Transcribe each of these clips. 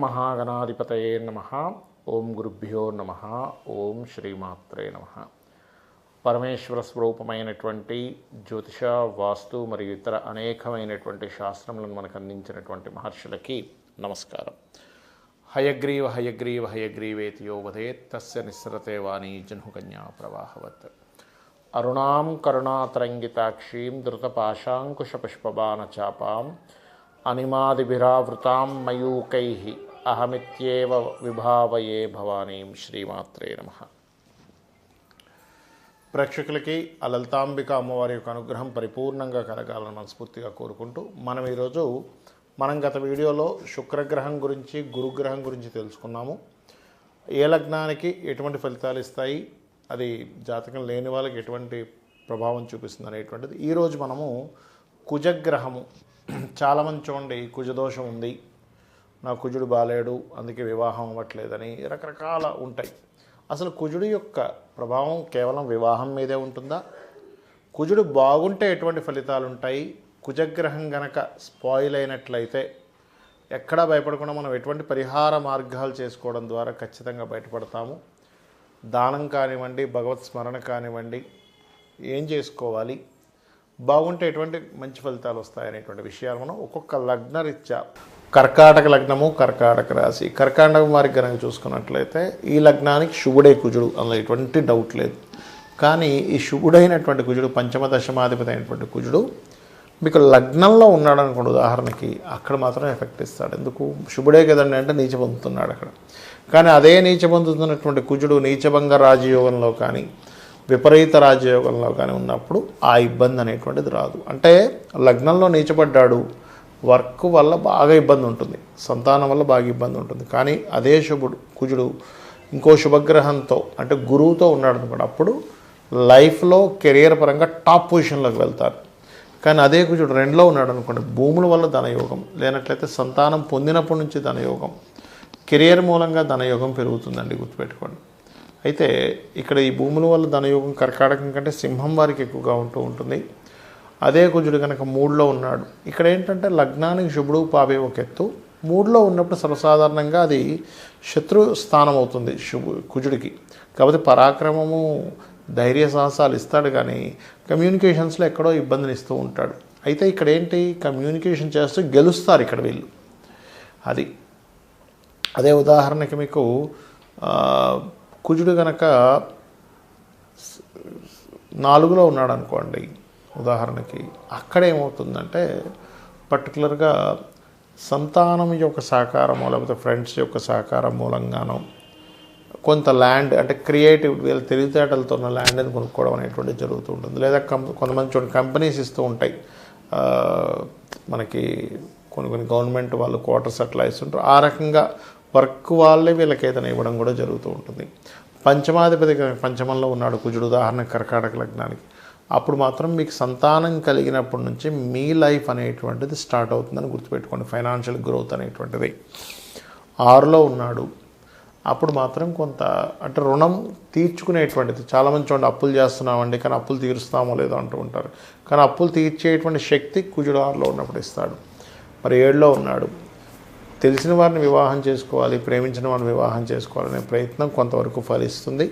మహాగణాధిపతయే నమః. ఓం గురుభ్యో నమః. ఓం శ్రీమాత్రే నమః. పరమేశ్వర స్వరూపమైనటువంటి జ్యోతిష, వాస్తు మరియు ఇతర అనేకమైనటువంటి శాస్త్రములను మనకు అందించినటువంటి మహర్షులకి నమస్కారం. హయగ్రీవ హయగ్రీవ హయగ్రీవేతి యో వదేత్ తస్య నిస్సరతే వాణీ జహ్నుకన్యా ప్రవాహవత్. అరుణాం కరుణాతరంగితాక్షీం ధృతపాశాంకుశపుష్పబాణచాపాం అనిమాదిభిరావృతాం మయూకైః అహమిత్యేవ విభావయే భవానీం. శ్రీమాత్రే నమః. ప్రేక్షకులకి ఆ లలితాంబిక అమ్మవారి యొక్క అనుగ్రహం పరిపూర్ణంగా కలగాలని మనస్ఫూర్తిగా కోరుకుంటూ మనం గత వీడియోలో శుక్రగ్రహం గురించి, గురుగ్రహం గురించి తెలుసుకున్నాము. ఏ లగ్నానికి ఎటువంటి ఫలితాలు ఇస్తాయి, అది జాతకం లేని వాళ్ళకి ఎటువంటి ప్రభావం చూపిస్తుంది అనేటువంటిది. ఈరోజు మనము కుజగ్రహము, చాలామంది చూడండి కుజదోషం ఉంది, నా కుజుడు బాలేడు అందుకే వివాహం అవ్వట్లేదని రకరకాల ఉంటాయి. అసలు కుజుడు యొక్క ప్రభావం కేవలం వివాహం మీదే ఉంటుందా? కుజుడు బాగుంటే ఎటువంటి ఫలితాలు ఉంటాయి? కుజగ్రహం గనక స్పాయిల్ అయినట్లయితే ఎక్కడా భయపడకుండా మనం ఎటువంటి పరిహార మార్గాలు చేసుకోవడం ద్వారా ఖచ్చితంగా బయటపడతాము. దానం కానివ్వండి, భగవత్ స్మరణ కానివ్వండి, ఏం చేసుకోవాలి, బాగుంటే ఎటువంటి మంచి ఫలితాలు వస్తాయనేటువంటి విషయాలు మనం ఒక్కొక్క లగ్నరీత్యా, కర్కాటక లగ్నము, కర్కాటక రాశి, కర్కాటక వారికి కనుక చూసుకున్నట్లయితే ఈ లగ్నానికి శుభుడే కుజుడు, అందులో ఎటువంటి డౌట్ లేదు. కానీ ఈ శుభుడైనటువంటి కుజుడు, పంచమ దశమాధిపతి అయినటువంటి కుజుడు మీకు లగ్నంలో ఉన్నాడు అనుకోండి, ఉదాహరణకి, అక్కడ మాత్రం ఎఫెక్ట్ ఇస్తాడు. ఎందుకు? శుభుడే కదండి అంటే నీచ పొందుతున్నాడు అక్కడ. కానీ అదే నీచ పొందుతున్నటువంటి కుజుడు నీచభంగ రాజయోగంలో కానీ, విపరీత రాజయోగంలో కానీ ఉన్నప్పుడు ఆ ఇబ్బంది అనేటువంటిది రాదు. అంటే లగ్నంలో నీచపడ్డాడు, వర్క్ వల్ల బాగా ఇబ్బంది ఉంటుంది, సంతానం వల్ల బాగా ఇబ్బంది ఉంటుంది. కానీ అదే కుజుడు ఇంకో శుభగ్రహంతో అంటే గురువుతో ఉన్నాడు అనుకోండి, అప్పుడు లైఫ్లో కెరియర్ పరంగా టాప్ పొజిషన్లోకి వెళ్తారు. కానీ అదే కుజుడు రెండులో ఉన్నాడు అనుకోండి, భూముల వల్ల ధనయోగం, లేనట్లయితే సంతానం పొందినప్పటి నుంచి ధనయోగం, కెరియర్ మూలంగా ధనయోగం పెరుగుతుందండి, గుర్తుపెట్టుకోండి. అయితే ఇక్కడ ఈ భూముల వల్ల ధనయోగం కర్కాటకం కంటే సింహం వారికి ఎక్కువగా ఉంటుంది. అదే కుజుడు కనుక మూడులో ఉన్నాడు, ఇక్కడ ఏంటంటే లగ్నానికి శుభుడు పాపే ఒక ఎత్తు, మూడులో ఉన్నప్పుడు సర్వసాధారణంగా అది శత్రు స్థానం అవుతుంది కుజుడికి. కాబట్టి పరాక్రమము, ధైర్య సాహసాలు ఇస్తాడు, కానీ కమ్యూనికేషన్స్లో ఎక్కడో ఇబ్బందిని ఇస్తూ ఉంటాడు. అయితే ఇక్కడ ఏంటి, కమ్యూనికేషన్ చేస్తూ గెలుస్తారు ఇక్కడ వీళ్ళు. అదే ఉదాహరణకి మీకు కుజుడు కనుక 4లో ఉన్నాడు అనుకోండి ఉదాహరణకి, అక్కడ ఏమవుతుందంటే పర్టికులర్గా సంతానం యొక్క సహకారమో లేకపోతే ఫ్రెండ్స్ యొక్క సహకారం మూలంగానో కొంత ల్యాండ్, అంటే క్రియేటివ్ వీళ్ళ తెలివితేటలతో ఉన్న ల్యాండ్ని కొనుక్కోవడం అనేటువంటిది జరుగుతూ ఉంటుంది. లేదా కొంతమంది చూడండి కంపెనీస్ ఇస్తూ ఉంటాయి మనకి, కొన్ని గవర్నమెంట్ వాళ్ళు క్వార్టర్స్ అట్లా ఇస్తుంటారు. ఆ రకంగా వర్క్ వాళ్ళే వీళ్ళకి ఏదైనా ఇవ్వడం కూడా జరుగుతూ ఉంటుంది. పంచమాధిపతి పంచమంలో ఉన్నాడు కుజుడు, ఉదాహరణ కర్కాటక లగ్నానికి, అప్పుడు మాత్రం మీకు సంతానం కలిగినప్పటి నుంచి మీ లైఫ్ అనేటువంటిది స్టార్ట్ అవుతుందని గుర్తుపెట్టుకోండి. ఫైనాన్షియల్ గ్రోత్ అనేటువంటిది. 6లో ఉన్నాడు, అప్పుడు మాత్రం కొంత అంటే రుణం తీర్చుకునేటువంటిది. చాలామంది చూడండి అప్పులు చేస్తున్నామండి కానీ అప్పులు తీరుస్తామో లేదో అంటూ ఉంటారు. కానీ అప్పులు తీర్చేటువంటి శక్తి కుజుడు 6లో ఉన్నప్పుడు ఇస్తాడు. మరి 7లో ఉన్నాడు, తెలిసిన వారిని వివాహం చేసుకోవాలి, ప్రేమించిన వారిని వివాహం చేసుకోవాలనే ప్రయత్నం కొంతవరకు ఫలిస్తుంది.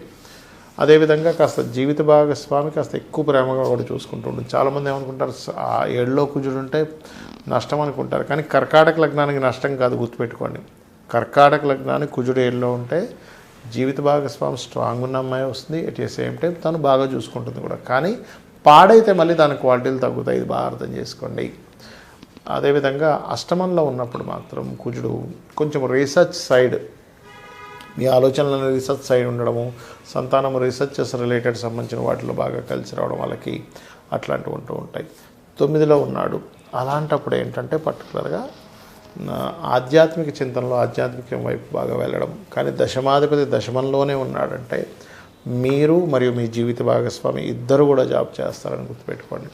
అదేవిధంగా కాస్త జీవిత భాగస్వామి కాస్త ఎక్కువ ప్రేమగా కూడా చూసుకుంటూ ఉంటుంది. చాలామంది ఏమనుకుంటారు, ఆ 7లో కుజుడు ఉంటే నష్టం అనుకుంటారు, కానీ కర్కాటక లగ్నానికి నష్టం కాదు, గుర్తుపెట్టుకోండి. కర్కాటక లగ్నానికి కుజుడు 7లో ఉంటే జీవిత భాగస్వామి స్ట్రాంగ్ ఉన్న అమ్మాయి వస్తుంది, ఎట్ ద సేమ్ టైం తను బాగా చూసుకుంటుంది కూడా. కానీ పాడైతే మళ్ళీ దాని క్వాలిటీలు తగ్గుతాయి, ఇది బాగా అర్థం చేసుకోండి. అదేవిధంగా అష్టమంలో ఉన్నప్పుడు మాత్రం కుజుడు కొంచెం రీసెర్చ్ సైడ్, మీ ఆలోచనలను రీసెర్చ్ సైడ్ ఉండడము, సంతానం రీసెర్చెస్ రిలేటెడ్ సంబంధించిన వాటిలో బాగా కలిసి రావడం వాళ్ళకి అట్లాంటివి ఉంటూ ఉంటాయి. 9లో ఉన్నాడు, అలాంటప్పుడు ఏంటంటే పర్టికులర్గా ఆధ్యాత్మిక చింతనలో ఆధ్యాత్మికం వైపు బాగా వెళ్ళడం. కానీ దశమాధిపతి దశమంలోనే ఉన్నాడంటే మీరు మరియు మీ జీవిత భాగస్వామి ఇద్దరు కూడా జాబ్ చేస్తారని గుర్తుపెట్టుకోండి.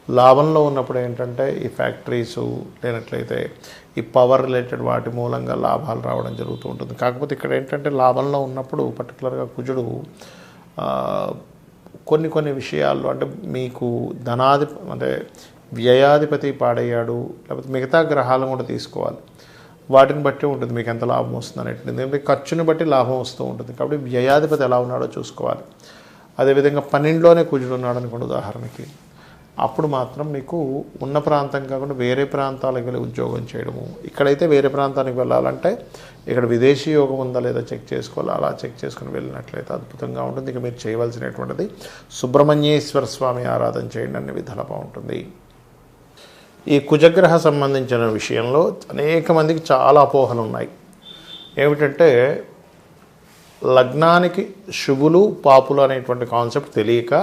లాభంలో ఉన్నప్పుడు ఏంటంటే ఈ ఫ్యాక్టరీసు, లేనట్లయితే ఈ పవర్ రిలేటెడ్ వాటి మూలంగా లాభాలు రావడం జరుగుతూ ఉంటుంది. కాకపోతే ఇక్కడ ఏంటంటే లాభంలో ఉన్నప్పుడు పర్టికులర్గా కుజుడు కొన్ని విషయాల్లో అంటే మీకు అంటే వ్యయాధిపతి పాడయ్యాడు, లేకపోతే మిగతా గ్రహాలను కూడా తీసుకోవాలి. వాటిని బట్టి ఉంటుంది మీకు ఎంత లాభం వస్తుంది అనేటువంటి. ఎందుకంటే ఖర్చుని బట్టి లాభం వస్తూ ఉంటుంది. కాబట్టి వ్యయాధిపతి ఎలా ఉన్నాడో చూసుకోవాలి. అదేవిధంగా 12లోనే కుజుడు ఉన్నాడు అనుకోండి ఉదాహరణకి, అప్పుడు మాత్రం మీకు ఉన్న ప్రాంతం కాకుండా వేరే ప్రాంతాలకు వెళ్ళి ఉద్యోగం చేయడము. ఇక్కడైతే వేరే ప్రాంతానికి వెళ్ళాలంటే ఇక్కడ విదేశీ యోగం ఉందా లేదా చెక్ చేసుకోవాలి. అలా చెక్ చేసుకుని వెళ్ళినట్లయితే అద్భుతంగా ఉంటుంది. ఇక మీరు చేయవలసినటువంటిది సుబ్రహ్మణ్యేశ్వర స్వామి ఆరాధన చేయండి, అన్ని విధాలా బాగుంటుంది. ఈ కుజగ్రహ సంబంధించిన విషయంలో అనేక మందికి చాలా అపోహలు ఉన్నాయి. ఏమిటంటే లగ్నానికి శుభులు పాపులు అనేటువంటి కాన్సెప్ట్ తెలియక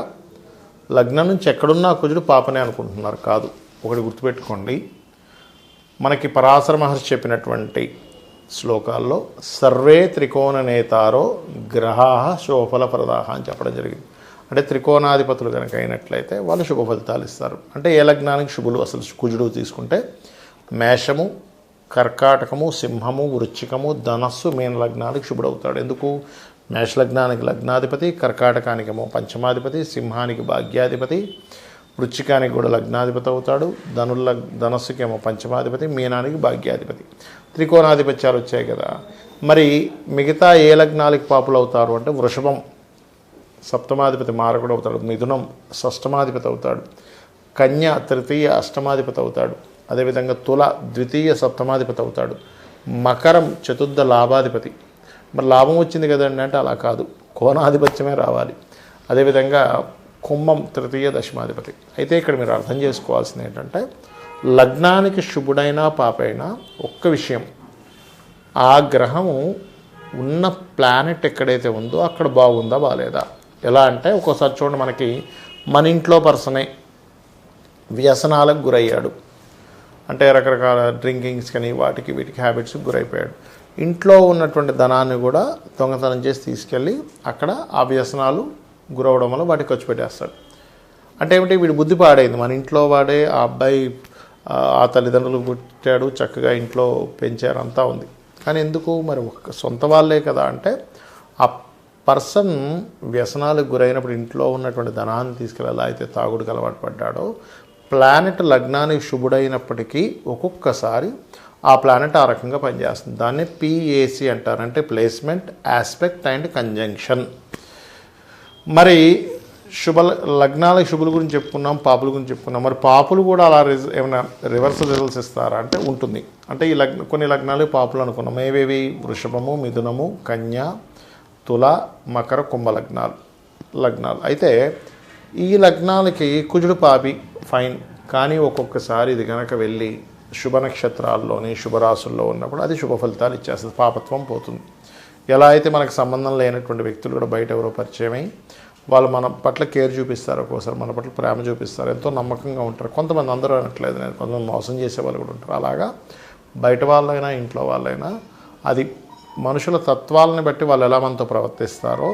లగ్నం నుంచి ఎక్కడున్నా కుజుడు పాపనే అనుకుంటున్నారు. కాదు, ఒకటి గుర్తుపెట్టుకోండి. మనకి పరాశర మహర్షి చెప్పినటువంటి శ్లోకాల్లో సర్వే త్రికోణ నేతారో గ్రహా శుభఫల ప్రదాహ అని చెప్పడం జరిగింది. అంటే త్రికోణాధిపతులు కనుక అయినట్లయితే వాళ్ళు శుభ ఫలితాలు ఇస్తారు. అంటే ఏ లగ్నానికి శుభులు అసలు కుజుడు తీసుకుంటే మేషము, కర్కాటకము, సింహము, వృశ్చికము, ధనస్సు, మీన లగ్నానికి శుభుడవుతాడు. ఎందుకు? మేష లగ్నానికి లగ్నాధిపతి, కర్కాటకానికేమో పంచమాధిపతి, సింహానికి భాగ్యాధిపతి, వృశ్చికానికి కూడా లగ్నాధిపతి అవుతాడు, ధనస్సుకేమో పంచమాధిపతి, మీనానికి భాగ్యాధిపతి. త్రికోణాధిపత్యాలు వచ్చాయి కదా. మరి మిగతా ఏ లగ్నాలకి పాపులు అవుతారు అంటే వృషభం సప్తమాధిపతి మారకుడు అవుతాడు, మిథునం షష్టమాధిపతి అవుతాడు, కన్య తృతీయ అష్టమాధిపతి అవుతాడు, అదేవిధంగా తుల ద్వితీయ సప్తమాధిపతి అవుతాడు, మకరం చతుర్థ లాభాధిపతి. మరి లాభం వచ్చింది కదండి అంటే అలా కాదు, కోణాధిపత్యమే రావాలి. అదేవిధంగా కుంభం తృతీయ దశమాధిపతి. అయితే ఇక్కడ మీరు అర్థం చేసుకోవాల్సింది ఏంటంటే లగ్నానికి శుభుడైనా పాపైనా ఒక్క విషయం, ఆ గ్రహము ఉన్న ప్లానెట్ ఎక్కడైతే ఉందో అక్కడ బాగుందా బాగాలేదా. ఎలా అంటే ఒక్కోసారి చూడండి, మనకి మన ఇంట్లో పర్సనే వ్యసనాలకు గురయ్యాడు, అంటే రకరకాల డ్రింకింగ్స్ కానీ వాటికి వీటికి హ్యాబిట్స్కి గురైపోయాడు. ఇంట్లో ఉన్నటువంటి ధనాన్ని కూడా దొంగతనం చేసి తీసుకెళ్ళి అక్కడ ఆ వ్యసనాలు గురవడం వల్ల వాటికి ఖర్చు పెట్టేస్తాడు. అంటే ఏమిటి, వీడి బుద్ధి పాడైంది. మన ఇంట్లో వాడే ఆ అబ్బాయి ఆ తల్లిదండ్రులు పుట్టాడు, చక్కగా ఇంట్లో పెంచారు, అంతా ఉంది. కానీ ఎందుకు మరి సొంత వాళ్ళే కదా అంటే ఆ పర్సన్ వ్యసనాలకు గురైనప్పుడు ఇంట్లో ఉన్నటువంటి ధనాన్ని తీసుకెళ్ళి ఎలా అయితే తాగుడుకు అలవాటు పడ్డాడో, ప్లానెట్ లగ్నానికి శుభుడైనప్పటికీ ఒక్కొక్కసారి ఆ ప్లానెట్ ఆ రకంగా పనిచేస్తుంది. దాన్ని PAC అంటారు, అంటే ప్లేస్మెంట్, ఆస్పెక్ట్ అండ్ కంజంక్షన్. మరి లగ్నాలకు శుభుల గురించి చెప్పుకున్నాం, పాపుల గురించి చెప్పుకున్నాం. మరి పాపులు కూడా అలా ఏమైనా రివర్స్ రిజల్ట్స్ ఇస్తారా అంటే ఉంటుంది. అంటే ఈ కొన్ని లగ్నాలు పాపులు అనుకున్నాం. ఏవేవి? వృషభము, మిథునము, కన్య, తుల, మకర, కుంభ లగ్నాలు. అయితే ఈ లగ్నాలకి కుజుడు పాపి ఫైన్, కానీ ఒక్కొక్కసారి ఇది కనుక వెళ్ళి శుభ నక్షత్రాల్లోని శుభరాశుల్లో ఉన్నప్పుడు అది శుభ ఫలితాలు ఇచ్చేస్తుంది, పాపత్వం పోతుంది. ఎలా అయితే మనకు సంబంధం లేనటువంటి వ్యక్తులు కూడా బయట ఎవరో పరిచయమై వాళ్ళు మన పట్ల కేర్ చూపిస్తారు, ఒక్కోసారి మన పట్ల ప్రేమ చూపిస్తారు, ఎంతో నమ్మకంగా ఉంటారు. కొంతమంది, అందరూ అనట్లేదు నేను, కొంతమంది మోసం చేసే వాళ్ళు కూడా ఉంటారు. అలాగా బయట వాళ్ళైనా ఇంట్లో వాళ్ళైనా అది మనుషుల తత్వాలని బట్టి వాళ్ళు ఎలా మనతో ప్రవర్తిస్తారో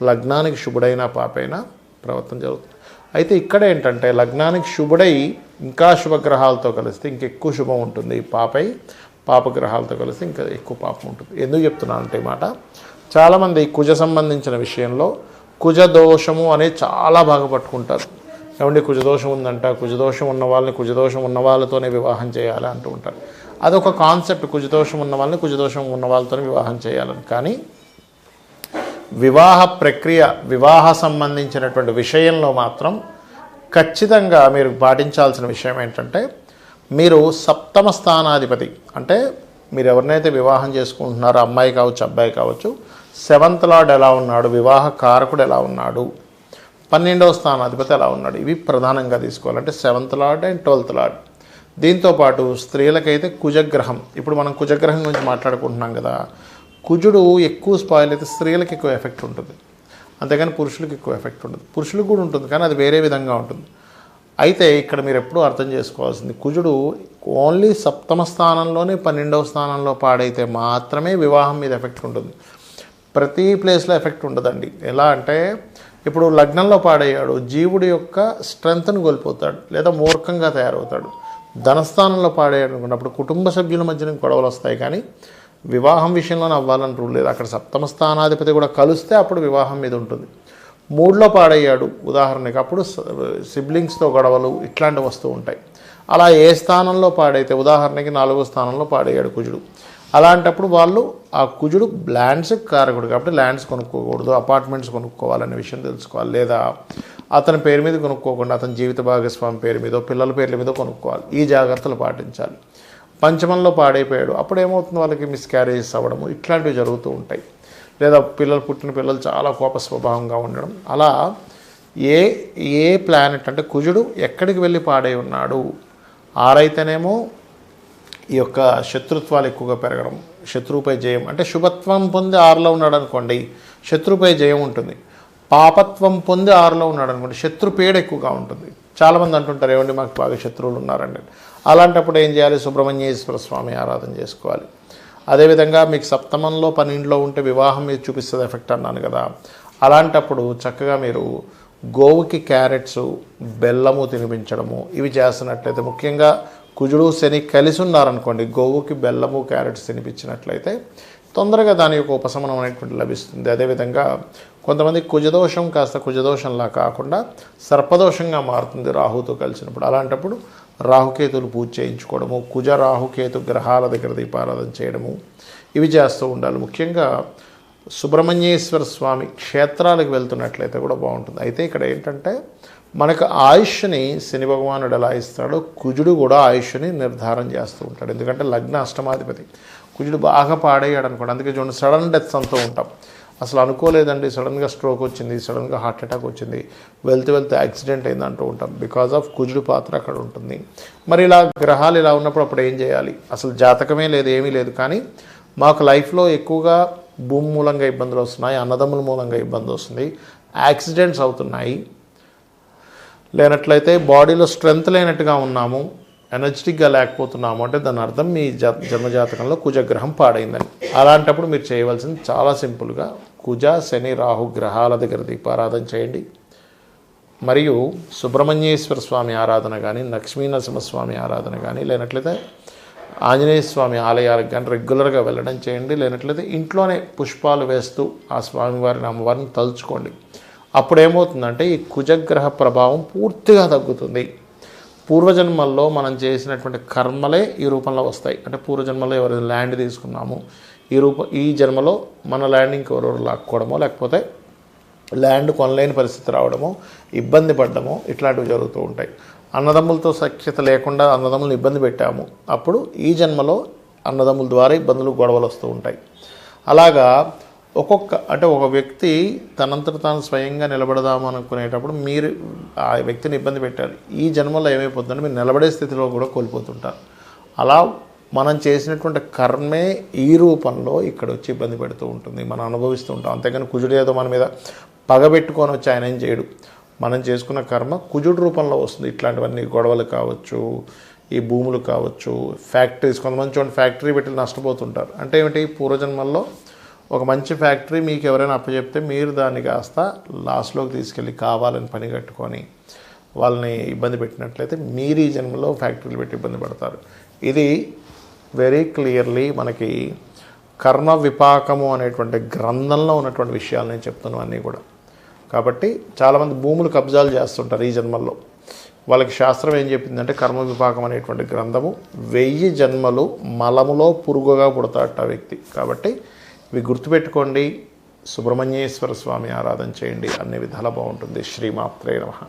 లగ్నానికి శుభుడైనా పాపైనా ప్రవర్తన జరుగుతుంది. అయితే ఇక్కడ ఏంటంటే లగ్నానికి శుభుడై ఇంకా శుభగ్రహాలతో కలిస్తే ఇంకెక్కువ శుభం ఉంటుంది, పాపగ్రహాలతో కలిస్తే ఇంకా ఎక్కువ పాపం ఉంటుంది. ఎందుకు చెప్తున్నాను అంటే మాట, చాలామంది కుజ సంబంధించిన విషయంలో కుజ దోషము అనేది చాలా బాగా పట్టుకుంటారు. ఏమంటే కుజదోషం ఉందంట, కుజదోషం ఉన్న వాళ్ళని కుజదోషం ఉన్న వాళ్ళతోనే వివాహం చేయాలి అంటూ ఉంటారు. అదొక కాన్సెప్ట్, కుజదోషం ఉన్న వాళ్ళని కుజదోషం ఉన్న వాళ్ళతోనే వివాహం చేయాలని. కానీ వివాహ ప్రక్రియ, వివాహ సంబంధించినటువంటి విషయంలో మాత్రం ఖచ్చితంగా మీరు పాటించాల్సిన విషయం ఏంటంటే, మీరు సప్తమ స్థానాధిపతి, అంటే మీరు ఎవరినైతే వివాహం చేసుకుంటున్నారో అమ్మాయి కావచ్చు అబ్బాయి కావచ్చు, 7th లార్డ్ ఎలా ఉన్నాడు, వివాహ కారకుడు ఎలా ఉన్నాడు, 12వ స్థానాధిపతి ఎలా ఉన్నాడు, ఇవి ప్రధానంగా తీసుకోవాలంటే 7th lord and 12th lord. దీంతోపాటు స్త్రీలకైతే కుజగ్రహం, ఇప్పుడు మనం కుజగ్రహం గురించి మాట్లాడుకుంటున్నాం కదా, కుజుడు ఎక్కువ స్పాయిల్ అయితే స్త్రీలకు ఎక్కువ ఎఫెక్ట్ ఉంటుంది, అంతేగాని పురుషులకు ఎక్కువ ఎఫెక్ట్ ఉండదు. పురుషులకు కూడా ఉంటుంది కానీ అది వేరే విధంగా ఉంటుంది. అయితే ఇక్కడ మీరు ఎప్పుడూ అర్థం చేసుకోవాల్సింది, కుజుడు ఓన్లీ సప్తమ స్థానంలోనే 12వ స్థానంలో పాడైతే మాత్రమే వివాహం మీద ఎఫెక్ట్ ఉంటుంది, ప్రతి ప్లేస్లో ఎఫెక్ట్ ఉండదండి. ఎలా అంటే ఇప్పుడు లగ్నంలో పాడయ్యాడు, జీవుడి యొక్క స్ట్రెంగ్త్ను కోల్పోతాడు లేదా మూర్ఖంగా తయారవుతాడు. ధనస్థానంలో పాడయ్యాడు అనుకున్నప్పుడు కుటుంబ సభ్యుల మధ్యన గొడవలు వస్తాయి, కానీ వివాహం విషయంలోనే అవ్వాలని రూల్ లేదు. అక్కడ సప్తమ స్థానాధిపతి కూడా కలిస్తే అప్పుడు వివాహం మీద ఉంటుంది. 3లో పాడయ్యాడు ఉదాహరణకి, అప్పుడు సిబ్లింగ్స్తో గొడవలు ఇట్లాంటివి వస్తూ ఉంటాయి. అలా ఏ స్థానంలో పాడైతే, ఉదాహరణకి 4వ స్థానంలో పాడయ్యాడు కుజుడు, అలాంటప్పుడు వాళ్ళు ఆ కుజుడు ల్యాండ్స్కి కారకుడు కాబట్టి ల్యాండ్స్ కొనుక్కోకూడదు, అపార్ట్మెంట్స్ కొనుక్కోవాలనే విషయం తెలుసుకోవాలి. లేదా అతని పేరు మీద కొనుక్కోకుండా అతని జీవిత భాగస్వామి పేరు మీదో పిల్లల పేర్ల మీదో కొనుక్కోవాలి. ఈ జాగ్రత్తలు పాటించాలి. పంచమంలో పాడైపోయాడు, అప్పుడు ఏమవుతుంది, వాళ్ళకి మిస్క్యారేజెస్ అవ్వడము ఇట్లాంటివి జరుగుతూ ఉంటాయి. లేదా పుట్టిన పిల్లలు చాలా కోప స్వభావంగా ఉండడం. అలా ఏ ప్లానెట్ అంటే కుజుడు ఎక్కడికి వెళ్ళి పాడై ఉన్నాడు, ఆరైతేనేమో ఈ యొక్క శత్రుత్వాలు ఎక్కువగా పెరగడం, శత్రువుపై జయం అంటే శుభత్వం పొంది 6లో ఉన్నాడు అనుకోండి శత్రువుపై జయం ఉంటుంది. పాపత్వం పొంది 6లో ఉన్నాడు అనుకోండి శత్రుపీడ ఎక్కువగా ఉంటుంది. చాలామంది అంటుంటారు, ఏమండి మాకు బాగా శత్రువులు ఉన్నారండి. అలాంటప్పుడు ఏం చేయాలి, సుబ్రహ్మణ్యేశ్వర స్వామి ఆరాధన చేసుకోవాలి. అదేవిధంగా మీకు సప్తమంలో 12లో ఉంటే వివాహం మీద చూపిస్తుంది ఎఫెక్ట్ అన్నాను కదా, అలాంటప్పుడు చక్కగా మీరు గోవుకి క్యారెట్స్ బెల్లము తినిపించడము ఇవి చేస్తున్నట్లయితే, ముఖ్యంగా కుజుడు శని కలిసి ఉన్నారనుకోండి, గోవుకి బెల్లము క్యారెట్స్ తినిపించినట్లయితే తొందరగా దాని యొక్క ఉపశమనం అనేటువంటి లభిస్తుంది. అదేవిధంగా కొంతమంది కుజదోషం కాస్త కుజదోషంలా కాకుండా సర్పదోషంగా మారుతుంది రాహుతో కలిసినప్పుడు. అలాంటప్పుడు రాహుకేతులు పూజ చేయించుకోవడము, కుజ రాహుకేతు గ్రహాల దగ్గర దీపారాధన చేయడము ఇవి చేస్తూ ఉండాలి. ముఖ్యంగా సుబ్రహ్మణ్యేశ్వర స్వామి క్షేత్రాలకు వెళ్తున్నట్లయితే కూడా బాగుంటుంది. అయితే ఇక్కడ ఏంటంటే మనకు ఆయుష్ని శని భగవానుడు ఎలా ఇస్తాడో కుజుడు కూడా ఆయుష్ని నిర్ధారణ చేస్తూ ఉంటాడు. ఎందుకంటే లగ్న అష్టమాధిపతి కుజుడు బాగా పాడయ్యాడు అనుకోండి, అందుకే చూడండి సడన్ డెత్స్ అంటూ ఉంటాం. అసలు అనుకోలేదండి, సడన్గా స్ట్రోక్ వచ్చింది, సడన్గా హార్ట్ అటాక్ వచ్చింది, వెళ్తూ యాక్సిడెంట్ అయింది అంటూ ఉంటాం. బికాజ్ ఆఫ్ కుజుడు పాత్ర అక్కడ ఉంటుంది. మరి ఇలా గ్రహాలు ఇలా ఉన్నప్పుడు అప్పుడు ఏం చేయాలి, అసలు జాతకమే లేదు, ఏమీ లేదు, కానీ మాకు లైఫ్లో ఎక్కువగా భూమి మూలంగా ఇబ్బందులు వస్తున్నాయి, అన్నదమ్ముల మూలంగా ఇబ్బంది వస్తుంది, యాక్సిడెంట్స్ అవుతున్నాయి, లేనట్లయితే బాడీలో స్ట్రెంగ్త్ లేనట్టుగా ఉన్నాము, ఎనర్జెటిక్గా లేకపోతున్నాము అంటే దాని అర్థం మీ జన్మజాతకంలో కుజగ్రహం పాడైందని. అలాంటప్పుడు మీరు చేయవలసింది చాలా సింపుల్గా కుజ శని రాహు గ్రహాల దగ్గర దీపారాధన చేయండి. మరియు సుబ్రహ్మణ్యేశ్వర స్వామి ఆరాధన కానీ, లక్ష్మీనరసింహస్వామి ఆరాధన కానీ, లేనట్లయితే ఆంజనేయ స్వామి ఆలయాలకు కానీ రెగ్యులర్గా వెళ్ళడం చేయండి. లేనట్లయితే ఇంట్లోనే పుష్పాలు వేస్తూ ఆ స్వామివారిని అమ్మవారిని తలుచుకోండి. అప్పుడు ఏమవుతుందంటే ఈ కుజగ్రహ ప్రభావం పూర్తిగా తగ్గుతుంది. పూర్వజన్మల్లో మనం చేసినటువంటి కర్మలే ఈ రూపంలో వస్తాయి. అంటే పూర్వజన్మలో ఎవరైనా ల్యాండ్ తీసుకున్నాము, ఈ జన్మలో మన ల్యాండ్ ఇంకెవరెవరు లాక్కోవడమో, లేకపోతే ల్యాండ్ కొనలేని పరిస్థితి రావడమో, ఇబ్బంది పడ్డమో ఇట్లాంటివి జరుగుతూ ఉంటాయి. అన్నదమ్ములతో సఖ్యత లేకుండా అన్నదమ్ములను ఇబ్బంది పెట్టాము, అప్పుడు ఈ జన్మలో అన్నదమ్ముల ద్వారా ఇబ్బందులు గొడవలు వస్తూ ఉంటాయి. అలాగా ఒక వ్యక్తి తనంతట తాను స్వయంగా నిలబడదాము అనుకునేటప్పుడు మీరు ఆ వ్యక్తిని ఇబ్బంది పెట్టారు. ఈ జన్మలో ఏమైపోతుందంటే మీరు నిలబడే స్థితిలో కూడా కోల్పోతుంటారు. అలా మనం చేసినటువంటి కర్మే ఈ రూపంలో ఇక్కడ వచ్చి ఇబ్బంది పెడుతూ ఉంటుంది, మనం అనుభవిస్తూ ఉంటాం. అంతేగాని కుజుడు ఏదో మన మీద పగబెట్టుకొని వచ్చి ఆయన ఏం చేయడు. మనం చేసుకున్న కర్మ కుజుడు రూపంలో వస్తుంది. ఇట్లాంటివన్నీ గొడవలు కావచ్చు, ఈ భూములు కావచ్చు, ఫ్యాక్టరీస్, కొంతమంది చూడండి ఫ్యాక్టరీ పెట్టి నష్టపోతుంటారు. అంటే ఏమిటి, పూర్వజన్మల్లో ఒక మంచి ఫ్యాక్టరీ మీకు ఎవరైనా అప్పచెప్తే మీరు దాన్ని కాస్త లాస్లోకి తీసుకెళ్ళి కావాలని పని కట్టుకొని వాళ్ళని ఇబ్బంది పెట్టినట్లయితే మీరు ఈ జన్మలో ఫ్యాక్టరీలు పెట్టి ఇబ్బంది పడతారు. ఇది వెరీ క్లియర్లీ మనకి కర్మ విపాకము అనేటువంటి గ్రంథంలో ఉన్నటువంటి విషయాలు నేను చెప్తున్నాను అన్నీ కూడా. కాబట్టి చాలామంది భూములు కబ్జాలు చేస్తుంటారు ఈ జన్మల్లో. వాళ్ళకి శాస్త్రం ఏం చెప్పిందంటే కర్మ విపాకం అనేటువంటి గ్రంథము 1000 జన్మలు మలములో పురుగుగా పుడతాడట ఆ వ్యక్తి. కాబట్టి ఇవి గుర్తుపెట్టుకోండి. సుబ్రహ్మణ్యేశ్వర స్వామి ఆరాధన చేయండి, అన్ని విధాలా బాగుంటుంది. శ్రీమాత్రే నమః.